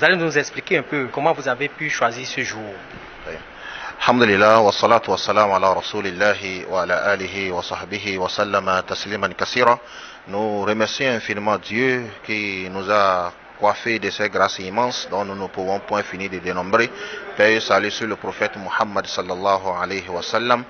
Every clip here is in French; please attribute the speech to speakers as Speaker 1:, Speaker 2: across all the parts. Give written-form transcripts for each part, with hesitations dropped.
Speaker 1: Vous allez nous expliquer un peu comment vous avez pu choisir ce jour.
Speaker 2: Alhamdulillah, wa salatu wa salam ala rasulillahi wa ala alihi wa sahbihi wa sallama tasliman kassira. Nous remercions infiniment Dieu qui nous a coiffé de ses grâces immenses dont nous ne pouvons point finir de dénombrer. Paix et salut sur le prophète Muhammad sallallahu alayhi wa sallam.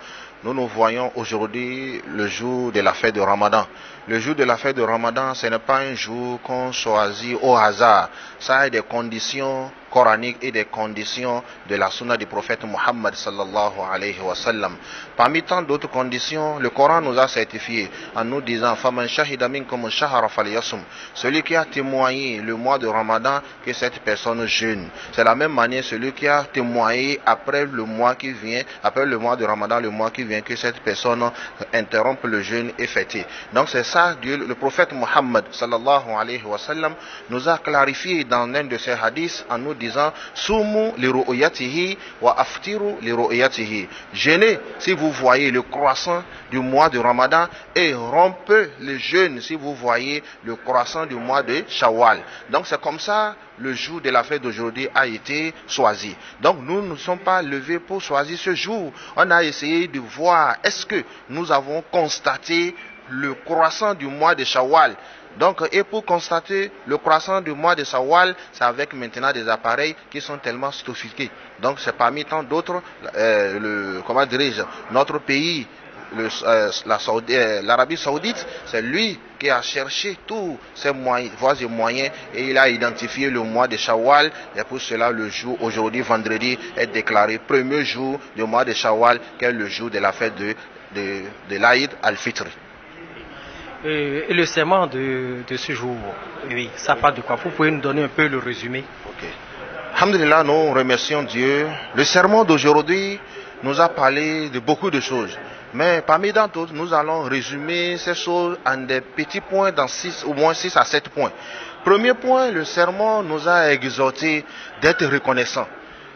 Speaker 2: Nous voyons aujourd'hui le jour de la fête de Ramadan. Le jour de la fête de Ramadan, ce n'est pas un jour qu'on choisit au hasard. Ça a des conditions coraniques et des conditions de la sunna du prophète Muhammad sallallahu alayhi wa sallam. Parmi tant d'autres conditions, le Coran nous a certifié en nous disant Faman shahida minkum shahra falyasum. Celui qui a témoigné le mois de Ramadan, que cette personne jeûne. C'est la même manière celui qui a témoigné après le mois qui vient, après le mois de Ramadan, le mois qui vient, que cette personne interrompe le jeûne et fêter. Donc c'est ça, Dieu, le prophète Muhammad sallallahu alayhi wa sallam nous a clarifié dans l'un de ses hadiths en nous disant Soumu li ru'yatihi wa aftiru li ru'yatihi. Jeûnez si vous voyez le croissant du mois de Ramadan et rompez le jeûne si vous voyez le croissant du mois de Shawwal. Donc c'est comme ça le jour de la fête d'aujourd'hui a été choisi. Donc nous ne sommes pas levés pour choisir ce jour. On a essayé de voir est-ce que nous avons constaté le croissant du mois de Shawwal. Donc, et pour constater le croissant du mois de Shawwal, c'est avec maintenant des appareils qui sont tellement sophistiqués. Donc, c'est parmi tant d'autres, comment dirais-je, notre pays, l'Arabie Saoudite, c'est lui qui a cherché tous ces moyens, voies et moyens, et il a identifié le mois de Shawwal. Et pour cela, le jour, aujourd'hui, vendredi, est déclaré premier jour du mois de Shawwal, qui est le jour de la fête de l'Aïd al-Fitr.
Speaker 1: Et le serment de ce jour, oui, ça parle de quoi? Vous pouvez nous donner un peu le résumé?
Speaker 2: Ok. Alhamdulillah, nous remercions Dieu. Le serment d'aujourd'hui nous a parlé de beaucoup de choses. Mais parmi d'autres, nous allons résumer ces choses en des petits points, dans au moins 6 à 7 points. Premier point, le serment nous a exhorté d'être reconnaissants.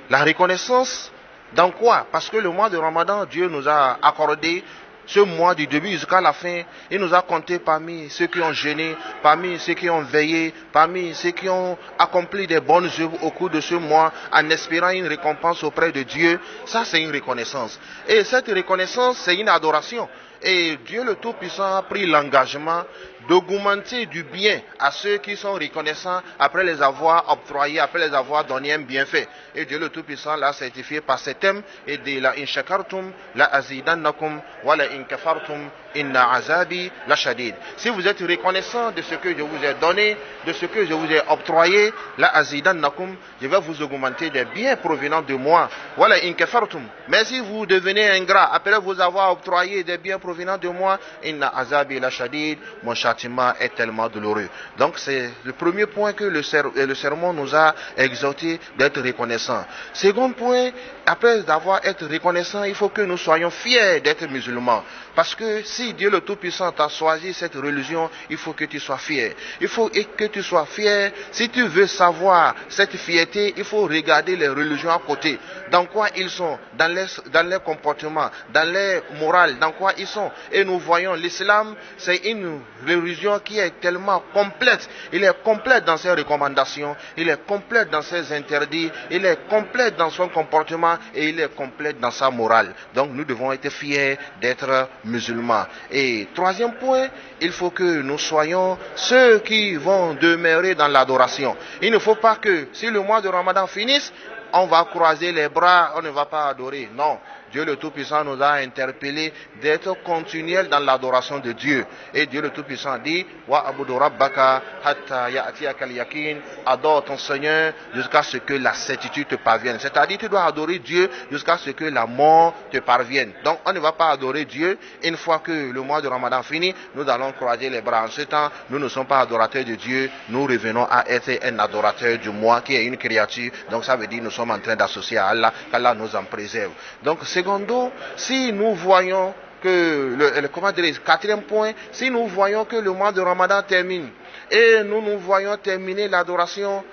Speaker 2: La reconnaissance, dans quoi? Parce que le mois de Ramadan, Dieu nous a accordé ce mois du début jusqu'à la fin, il nous a compté parmi ceux qui ont jeûné, parmi ceux qui ont veillé, parmi ceux qui ont accompli des bonnes œuvres au cours de ce mois, en espérant une récompense auprès de Dieu. Ça, c'est une reconnaissance. Et cette reconnaissance, c'est une adoration. Et Dieu le Tout-Puissant a pris l'engagement d'augmenter du bien à ceux qui sont reconnaissants après les avoir octroyés, après les avoir donné un bienfait. Et Dieu le Tout-Puissant l'a certifié par ses thèmes et dit la in shakartum la azidannakum wa la in kafartum inna azabi la shadid. Si vous êtes reconnaissant de ce que je vous ai donné, de ce que je vous ai octroyé, la azidannakum, je vais vous augmenter des biens provenant de moi. Wa la in kafartum. Mais si vous devenez ingrat après vous avoir octroyé des biens provenant de moi, inna azabi la shadid, mon châtiment est tellement douloureux. Donc c'est le premier point que le sermon nous a exhorté d'être reconnaissant. Second point, après avoir été reconnaissant, il faut que nous soyons fiers d'être musulmans. Parce que si Dieu le Tout-Puissant t'a choisi cette religion, il faut que tu sois fier. Il faut que tu sois fier. Si tu veux savoir cette fierté, il faut regarder les religions à côté. Dans quoi ils sont, dans les comportements, dans les morales, dans quoi ils sont. Et nous voyons l'islam, c'est une religion qui est tellement complète. Il est complète dans ses recommandations, il est complète dans ses interdits, il est complète dans son comportement et il est complète dans sa morale. Donc nous devons être fiers d'être musulmans. Et troisième point, il faut que nous soyons ceux qui vont demeurer dans l'adoration. Il ne faut pas que si le mois de Ramadan finisse, on va croiser les bras, on ne va pas adorer. Non, Dieu le Tout-Puissant nous a interpellés d'être continuels dans l'adoration de Dieu. Et Dieu le Tout-Puissant dit Wa abudu rabbaka hatta ya'tiyaka al-yakin. Adore ton Seigneur jusqu'à ce que la certitude te parvienne. C'est-à-dire tu dois adorer Dieu jusqu'à ce que la mort te parvienne. Donc on ne va pas adorer Dieu une fois que le mois de Ramadan finit. Nous allons croiser les bras. En ce temps, nous ne sommes pas adorateurs de Dieu. Nous revenons à être un adorateur du mois qui est une créature. Donc ça veut dire nous sommes en train d'associer à Allah, qu'Allah nous en préserve. Donc secondo, si nous voyons que comment dire, quatrième point, si nous voyons que le mois de Ramadan termine et nous voyons terminer l'adoration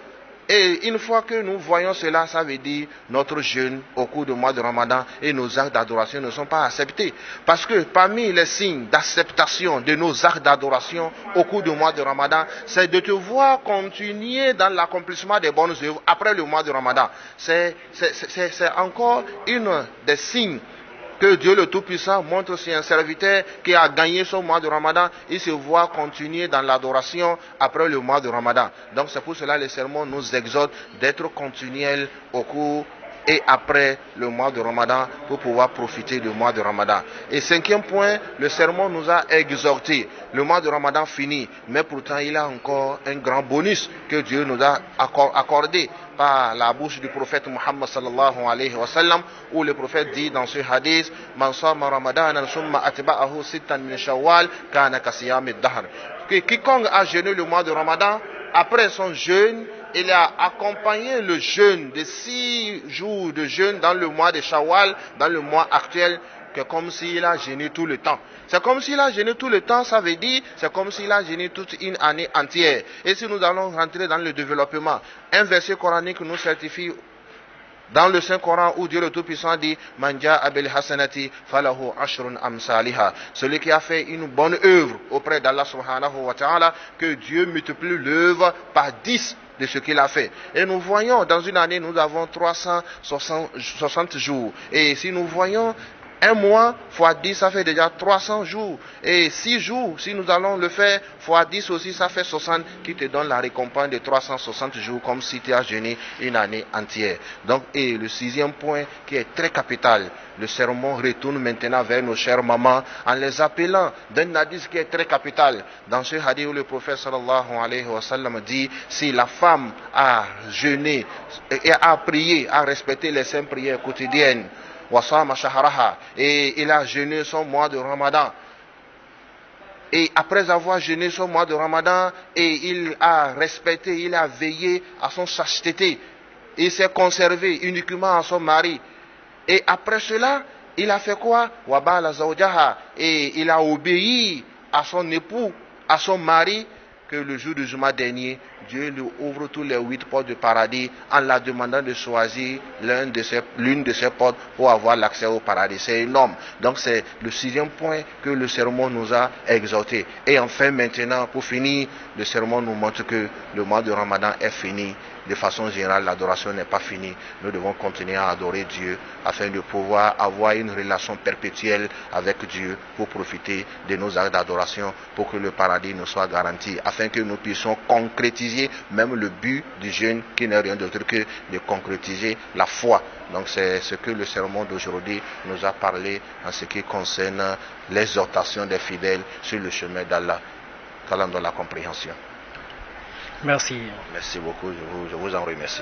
Speaker 2: Et une fois que nous voyons cela, ça veut dire notre jeûne au cours du mois de Ramadan et nos actes d'adoration ne sont pas acceptés. Parce que parmi les signes d'acceptation de nos actes d'adoration au cours du mois de Ramadan, c'est de te voir continuer dans l'accomplissement des bonnes œuvres après le mois de Ramadan. C'est encore une des signes que Dieu le Tout-Puissant montre sur un serviteur qui a gagné son mois de Ramadan, il se voit continuer dans l'adoration après le mois de Ramadan. Donc c'est pour cela que le sermon nous exhorte d'être continuel au cours et après le mois de Ramadan pour pouvoir profiter du mois de Ramadan. Et cinquième point, le sermon nous a exhorté. Le mois de Ramadan finit, mais pourtant il a encore un grand bonus que Dieu nous a accordé par la bouche du prophète Muhammad sallallahu alayhi wa sallam, où le prophète dit dans ce hadith: Man sama ramadanan summa atba'ahu sittan min shawwal kana kasiyamid dahr. Que quiconque a jeûné le mois de Ramadan, après son jeûne, il a accompagné le jeûne de 6 jours de jeûne dans le mois de Shawwal, dans le mois actuel, que comme s'il a jeûné tout le temps. C'est comme s'il a jeûné tout le temps, ça veut dire, c'est comme s'il a jeûné toute une année entière. Et si nous allons rentrer dans le développement, un verset coranique nous certifie dans le Saint-Coran où Dieu le Tout-Puissant dit: Manja abil hasanati falahu ashrun amsaliha. Celui qui a fait une bonne œuvre auprès d'Allah subhanahu wa ta'ala, que Dieu multiplie l'œuvre par 10 de ce qu'il a fait. Et nous voyons, dans une année, nous avons 360 jours. Et si nous voyons un mois fois 10, ça fait déjà 300 jours. Et 6 jours, si nous allons le faire fois 10 aussi, ça fait 60, qui te donne la récompense de 360 jours, comme si tu as jeûné une année entière. Donc, et le sixième point qui est très capital, le sermon retourne maintenant vers nos chères mamans en les appelant d'un hadith qui est très capital. Dans ce hadith où le prophète sallallahu alayhi wa sallam dit: si la femme a jeûné et a prié, a respecté les 5 prières quotidiennes, et il a jeûné son mois de Ramadan, et après avoir jeûné son mois de Ramadan, et il a respecté, il a veillé à son chasteté, il s'est conservé uniquement à son mari, et après cela il a fait quoi? Et il a obéi à son époux, à son mari, que le jour du Juma dernier, Dieu lui ouvre tous les 8 portes du paradis en la demandant de choisir l'une de ces portes pour avoir l'accès au paradis. C'est énorme. Donc c'est le sixième point que le sermon nous a exhorté. Et enfin maintenant, pour finir, le sermon nous montre que le mois de Ramadan est fini. De façon générale, l'adoration n'est pas finie. Nous devons continuer à adorer Dieu afin de pouvoir avoir une relation perpétuelle avec Dieu pour profiter de nos actes d'adoration, pour que le paradis nous soit garanti, afin que nous puissions concrétiser même le but du jeûne, qui n'est rien d'autre que de concrétiser la foi. Donc c'est ce que le sermon d'aujourd'hui nous a parlé en ce qui concerne l'exhortation des fidèles sur le chemin d'Allah. Qu'Allah donne la compréhension.
Speaker 1: Merci.
Speaker 2: Merci beaucoup, je vous en remercie.